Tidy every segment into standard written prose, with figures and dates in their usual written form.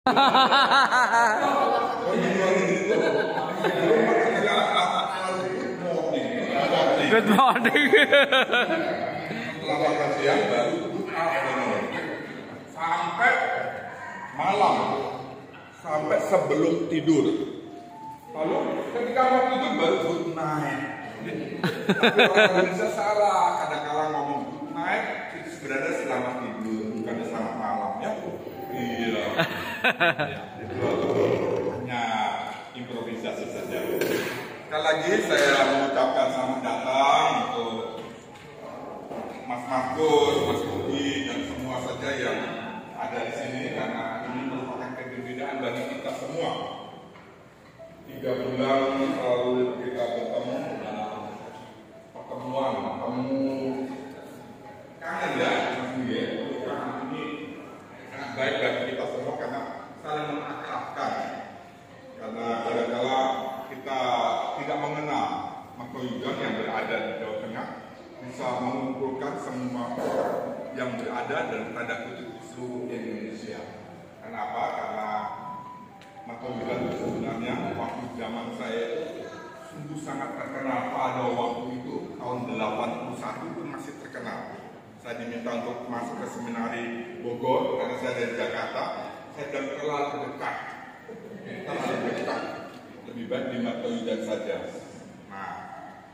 Good morning. Selamat siang baru sampai malam, sampai sebelum tidur. Lalu ketika mau tidur baru good night. Tapi orang Indonesia salah, kadang-kadang ngomong good night itu sebenarnya selamat tidur, bukan selamat malam ya. Iya. Itu hanya improvisasi saja. Sekali lagi saya mengucapkan selamat datang untuk Mas Markus, Mas Budi, dan semua saja yang ada di sini karena ini merupakan kegembiraan bagi kita semua. 3 bulan selalu kita bertemu dalam pertemuan, kangen ya, kangen ini sangat baik bagi kita semua karena saling mengakrabkan. Karena kadang-kala kita tidak mengenal Makoyudan yang berada di Jawa Tengah bisa mengumpulkan semua orang yang berada dan tanda kutip di seluruh Indonesia. Kenapa? Karena Makoyudan itu sebenarnya waktu zaman saya sungguh sangat terkenal. Pada waktu itu tahun 81 itu masih terkenal. Saya diminta untuk masuk ke seminari Bogor karena saya dari Jakarta. Saya dan terlalu dekat. Lebih baik di Makoyudan saja. Nah,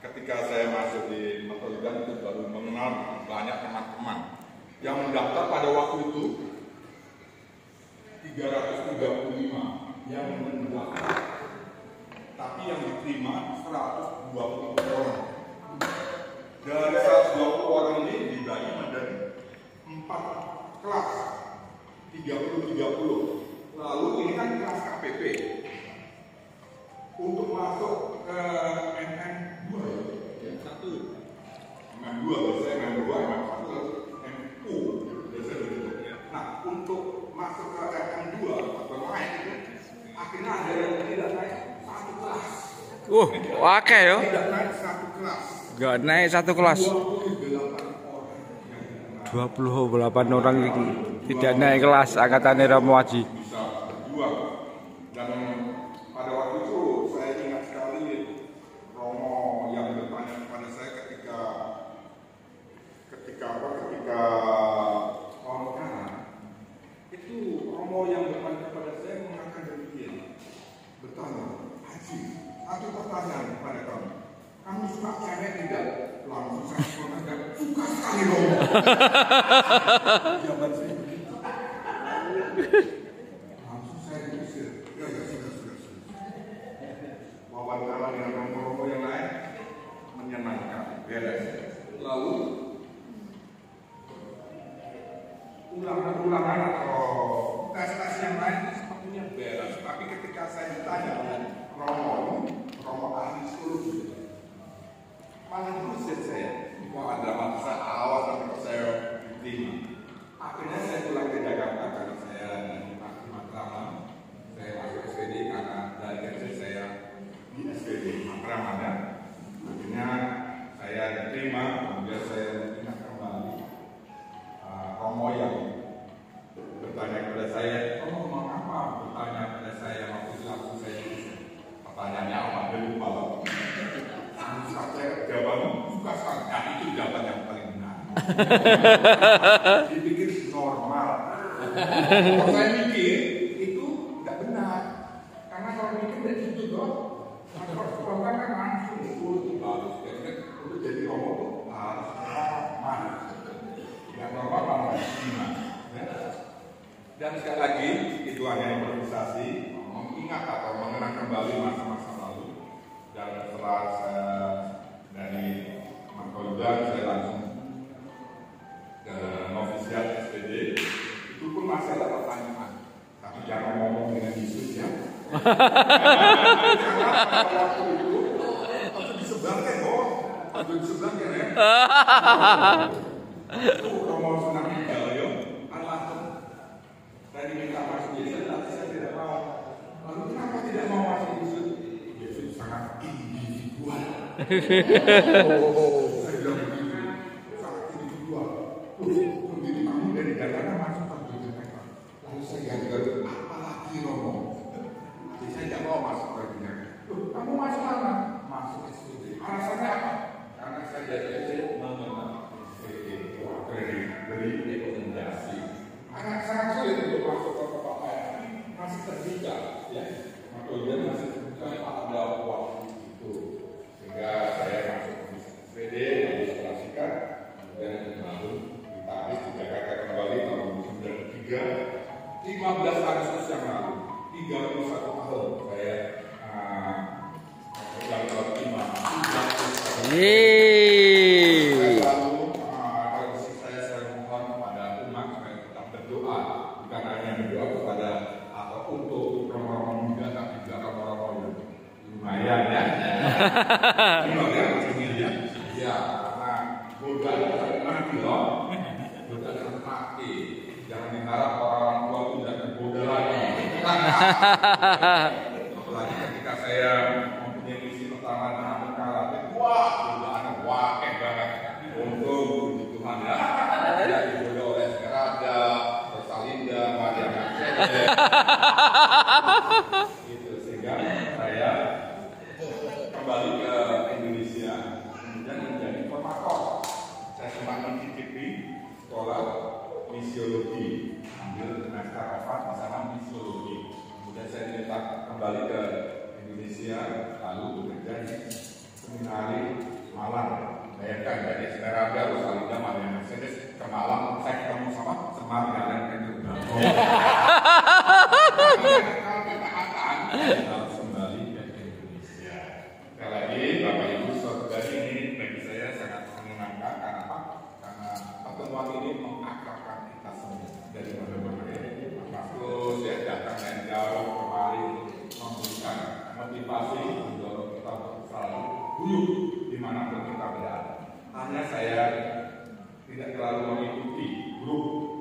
ketika saya masuk di Makoyudan itu baru mengenal banyak teman-teman yang mendaftar pada waktu itu 335 yang mendaftar, tapi yang diterima 120 orang. Dari 120 orang ini dibagi menjadi 4 kelas 30-30. Lalu ini kan kelas KPP. Untuk masuk ke MM2 ya, satu MM2 biasanya MM2, MM1, MU biasanya begitu ya. Nah, untuk masuk ke MM2 atau naik itu akhirnya ada yang tidak naik 1 kelas. Oke yo. Tidak naik 1 kelas. Gak naik 1 kelas. 28 orang tidak naik kelas angkatan Romo Haji. Bisa berjuang. Dan pada waktu itu saya ingat sekali Romo yang bertanya kepada saya ketika wawancara itu Romo yang bertanya kepada saya mengatakan demikian, bertanya, Haji, satu pertanyaan kepada kamu suka cewek tidak? Langsung saya mengatakan suka sekali Romo. Jawaban saya begitu. Langsung saya diusir. Ya sudah. Wawancara dengan Romo yang lain menyenangkan, beres. Lalu ulangan atau tes yang lain sepertinya beres. Tapi ketika saya ditanya Romo ahli psikologi, malah diusir saya. Wah, ada masa awas nanti saya diterima. Akhirnya saya pulang ke Jakarta karena saya dari Matraman. Saya masuk SPD karena dari kecil saya di SPD Matraman ya. Akhirnya saya diterima, kemudian saya ingat kembali Romo yang bertanya kepada saya, Romo mau apa? Bertanya kepada saya waktu itu langsung saya isi. Pertanyaannya apa? Dia lupa loh. Saya jawabannya bukan sekali. Nah, itu jawaban yang paling benar. Dipikir normal. Kalau saya mikir itu tidak benar. Karena kalau mikir tidak gitu dong. Kalau spontan kan langsung itu bagus. Untuk jadi Romo itu harus normal. Tidak normal malah gimana? Dan sekali lagi itu hanya improvisasi, mengingat atau mengenang kembali masa-masa lalu. Dan setelah saya dari Makoyudan saya langsung ke novisiat SPD. Itu pun masih ada pertanyaan, tapi jangan ngomong dengan Yesus ya. Karena pada waktu itu harus disebarkan kok, harus disebarkan ya. Itu Romo Sunan Kalijogo, langsung saya diminta masuk Yesus, tapi saya tidak mau. Lalu kenapa tidak mau masuk Yesus? Yesus sangat individual. Saya bilang begitu, sangat individual. Begitu kamu dari Jakarta masuk ke Jakarta. Lalu saya ganti apalagi Agustus yang lalu, 31 tahun saya ulang tahun lima. Saya selalu mohon kepada umat supaya tetap berdoa, bukan hanya berdoa kepada atau untuk romo-romo muda, tapi juga romo-romo yang lumayan ya. Ya, karena godaan itu mati loh. Godaan mati. Jangan diharap orang tua itu tidak tergoda lagi. Apalagi ketika saya mempunyai misi pertama dengan karate, wah, godaannya wakeh banget. Untung puji Tuhan ya. Tidak digoda oleh Serada, Rosalinda, Maria Mercedes. Gitu sehingga saya kembali ke Indonesia, kemudian menjadi formator. Saya sempat mencicipi sekolah misiologi, ambil semester 4 di sana misiologi. Kemudian saya diminta kembali ke Indonesia, lalu bekerja di seminari Malang. Bayangkan dari Serada, Rosalinda, Maria Mercedes ke Malang, saya ketemu sama Semar dan Kendra. Kalau kita akan harus kembali ke Indonesia. Sekali lagi, Bapak Ibu Saudari, ini bagi saya sangat menyenangkan. Karena apa? Karena pertemuan ini mengakrabkan kita semua dari berbagai kampus ya, datang dari jauh kemari memberikan motivasi, mendorong kita untuk selalu guyup dimanapun kita berada. Hanya saya tidak terlalu mengikuti grup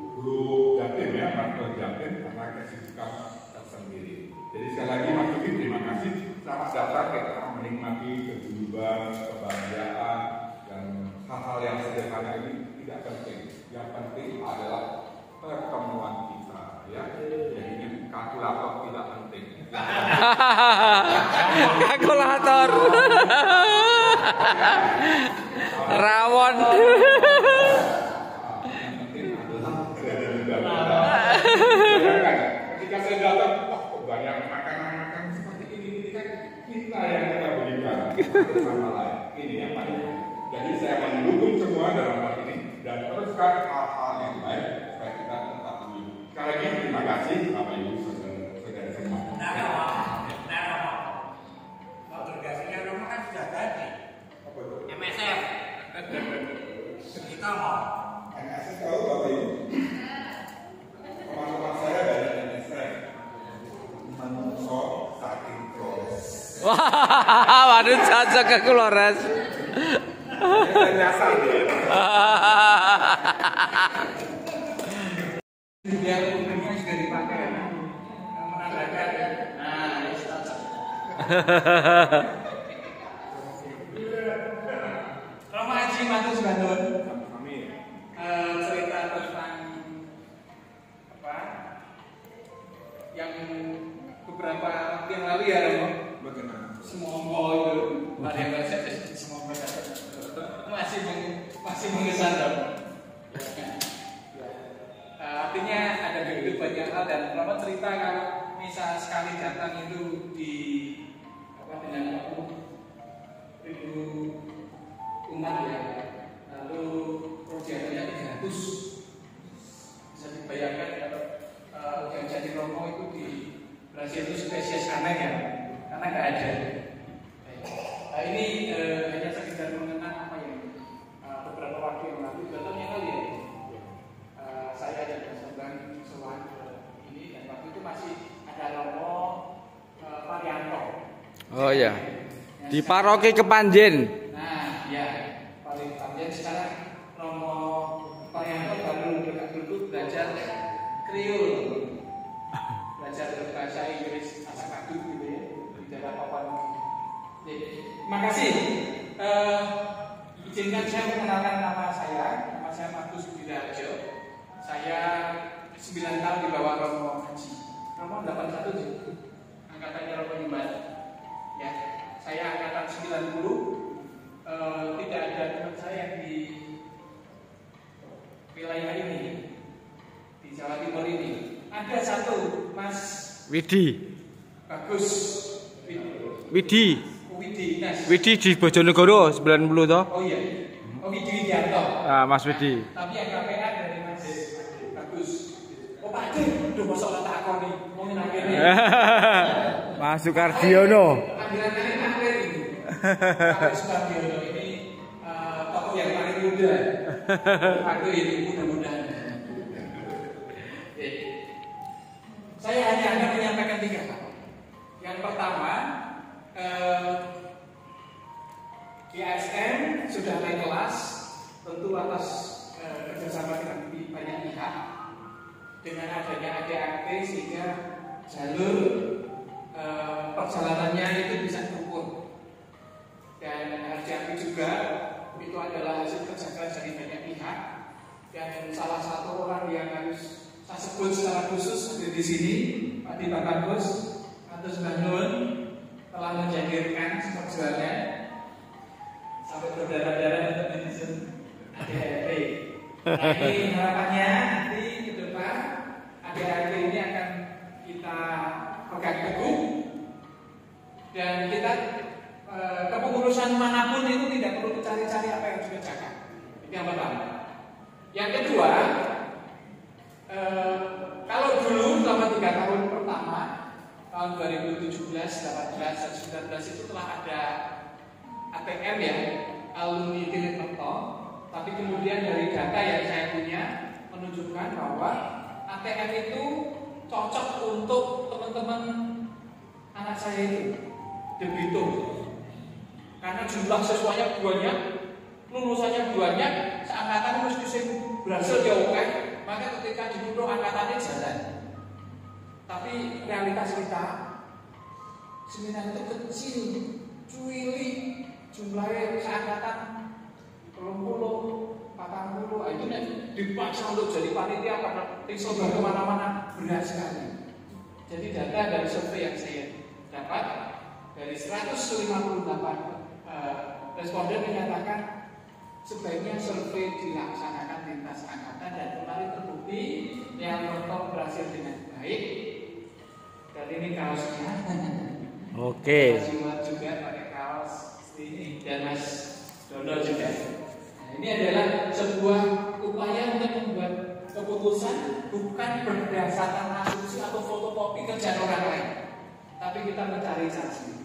Jatim ya, Mas Jatim karena kesibukan tersendiri. Jadi sekali lagi Mas Yuki, terima kasih. Selamat datang, kita menikmati kejujuran, kebahagiaan, dan hal-hal yang sederhana ini tidak penting. Yang penting adalah pertemuan kita, ya. Jadi kalkulator tidak penting. Kalkulator. Rawon. Yang penting adalah ketika saya datang, wah kok banyak makanan-makanan seperti ini kan kita yang kita berikan sama lain. Ini yang paling. Jadi saya mendukung semua dalam hal ini dan teruskan hal-hal yang baik supaya kita tetap hidup. Sekali lagi terima kasih Bapak Ibu saudara semua. Organisasinya rumah kan sudah tadi. Apa itu? MSF. Kita mau. MSF tahu Bapak Ibu? Teman-teman saya dari MSF Manungso Saking Flores. Wah, waduh cocok ke Flores. Saya nyasar dia. Biar umumnya juga dipakai. Menandakan. Nah, ini cocok. Romo Haji Matus Bandung. Cerita tentang apa? Yang beberapa waktu yang lalu ya Romo. Bagaimana? Semonggo itu Maria Mercedes semonggo masih mengesan Romo. Artinya ada begitu banyak hal dan Romo cerita kalau misal sekali datang itu di apa dengan ribu umat ya, lalu proyeknya 300 bisa dibayangkan kalau yang jadi Romo itu di Brasil itu spesies aneh ya, karena nggak ada. Nah, ini hanya sekedar mengenang apa yang beberapa waktu yang lalu, 2 tahun yang lalu ya. Saya dan Mas Sowan ini dan waktu itu masih ada Romo Parianto. Oh ya. Di Paroki Kepanjen. Nah, ya, paling Panjen sekarang Romo Parianto baru dulu belajar Kriol, belajar bahasa Inggris asal-asal gitu ya di daerah Papua. Terima kasih. Izinkan saya mengenalkan nama saya Markus Widarjo. Saya 9 tahun di bawah Romo Haji. Romo 81 juga. Angkatannya Romo Nyumban. Ya, saya angkatan 90. Tidak ada teman saya di wilayah ini, di Jawa Timur ini. Ada satu Mas Widi. Bagus Widi. Widi Di Bojonegoro 90 toh. Oh iya. Oh Widi Widianto. Ah, Mas Widi. Tapi yang KPA dari Mas Bagus. Oh Pak Ade, udah masuk tak akoni. Mas Sukardiono. Panggilan kali akhir itu. Pak Sukardiono ini tokoh yang paling muda. Aku ini mudah-mudahan. Oke. Saya hanya akan menyampaikan 3 hal. Yang pertama, IASN sudah naik kelas, tentu atas kerjasama dengan banyak pihak. Dengan adanya ADART sehingga jalur perjalanannya itu bisa terukur. Dan harus diakui juga itu adalah hasil kerja keras dari banyak pihak. Dan salah satu orang yang harus saya sebut secara khusus di sini, Pak Dipak Bagus atau Bangun telah menjadikan perjuangan sampai berdarah-darah untuk menyusun ADART. Nah, ini harapannya nanti ke depan ADART ini akan kita pegang teguh dan kita kepengurusan manapun itu tidak perlu cari-cari apa yang sudah cakap. Itu yang pertama. Yang kedua, kalau dulu selama 3 tahun pertama tahun 2017, 18, dan 19 itu telah ada ATM ya, alumni Tirta. Tapi kemudian dari data yang saya punya menunjukkan bahwa ATM itu cocok untuk teman-teman anak saya itu debito. Karena jumlah siswanya banyak, lulusannya banyak, seangkatan mesti berhasil jauh kan. Maka ketika diburu angkatannya jalan. Tapi realitas kita seminar itu kecil, cuili, jumlahnya seangkatan 30, 40, itu dipaksa untuk jadi panitia karena isobar kemana-mana berat sekali. Jadi data dari survei yang saya dapat dari 158 responden menyatakan sebaiknya survei dilaksanakan lintas angkatan dan kemarin terbukti yang mentok berhasil dengan baik. Dan ini kaosnya. Oke. Mas juga pakai kaos ini dan Mas Dono juga. Nah, ini adalah sebuah upaya untuk membuat keputusan bukan berdasarkan asumsi atau fotokopi kerjaan orang lain, tapi kita mencari saksi.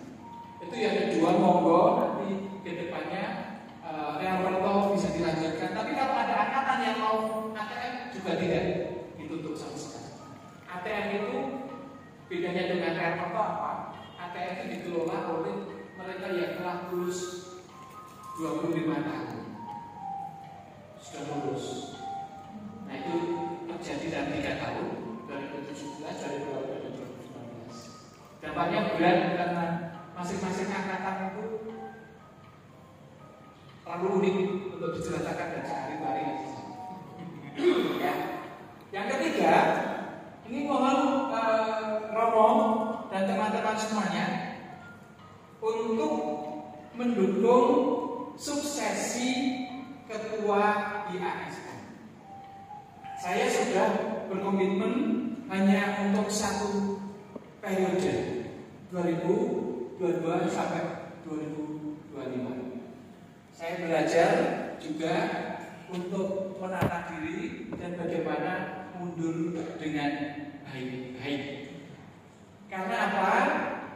Itu yang kedua, monggo nanti ke depannya yang perlu bisa dilanjutkan. Tapi kalau ada angkatan yang mau ATM juga tidak ditutup sama sekali. ATM itu bedanya dengan Real apa? ATM itu dikelola oleh mereka yang telah lulus 25 tahun sudah lulus. Nah itu terjadi dalam 3 tahun 2017 dari 2019. Dampaknya berat karena masing-masing angkatan itu terlalu unik untuk diceritakan dan sehari-hari. Ya. Yang ketiga, ini mohon Romo dan teman-teman semuanya untuk mendukung suksesi ketua IASN. Saya sudah berkomitmen hanya untuk 1 periode 2022 sampai 2025. Saya belajar juga untuk menata diri dan bagaimana mundur dengan baik-baik. Karena apa?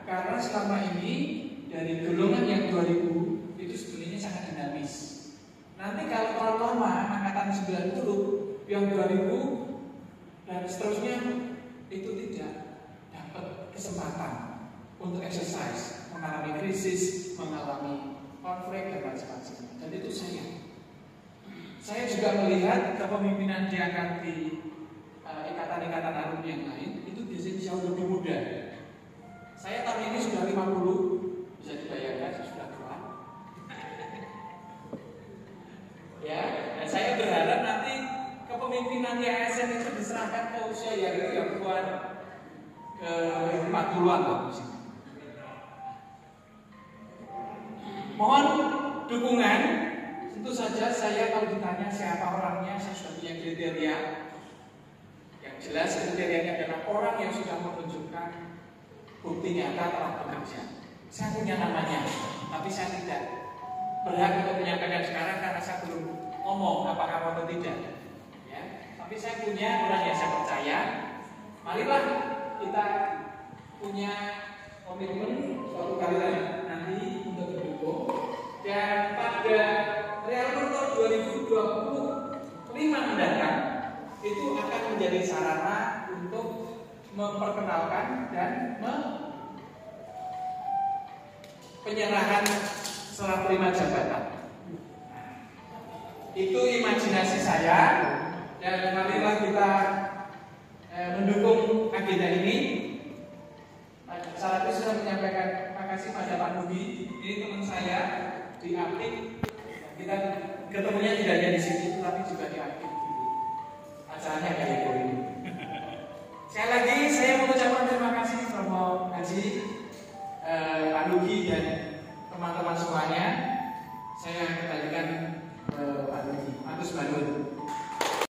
Karena selama ini dari golongan yang 2000 itu sebenarnya sangat dinamis. Nanti kalau terlalu lama angkatan 90 yang 2000 dan seterusnya itu tidak dapat kesempatan untuk exercise, mengalami krisis, mengalami konflik dan macam-macam. Dan itu saya juga melihat kepemimpinan di angkat di ikatan-ikatan alumni yang lain itu biasanya jauh lebih muda. Saya tahun ini sudah 50, bisa dibayangkan saya sudah tua. Ya, dan saya berharap nanti kepemimpinan IASN itu diserahkan ke usia yang kuat ke 40-an lah. Mohon dukungan. Tentu saja saya kalau ditanya siapa orangnya, saya sudah punya kriteria. Yang jelas kriterianya adalah orang yang sudah menunjukkan bukti nyata telah bekerja. Saya punya namanya, tapi saya tidak berhak untuk menyampaikan sekarang karena saya belum ngomong apakah atau tidak. Ya, tapi saya punya orang yang saya percaya. Marilah kita punya komitmen suatu kali nanti untuk mendukung, dan pada Real Porto 2025 mendatang itu akan menjadi sarana untuk memperkenalkan dan penyerahan serah terima jabatan. Itu imajinasi saya, dan marilah kita mendukung agenda ini. Saya sudah menyampaikan terima kasih pada Pak Budi. Ini teman saya di Apik. Kita ketemunya tidak hanya di sini, tapi juga di Apik. Acaranya kayak ini. Sekali lagi saya mengucapkan terima kasih Romo Haji, Pak Lugi dan teman-teman semuanya. Saya kembalikan Pak Lugi. Matur nuwun.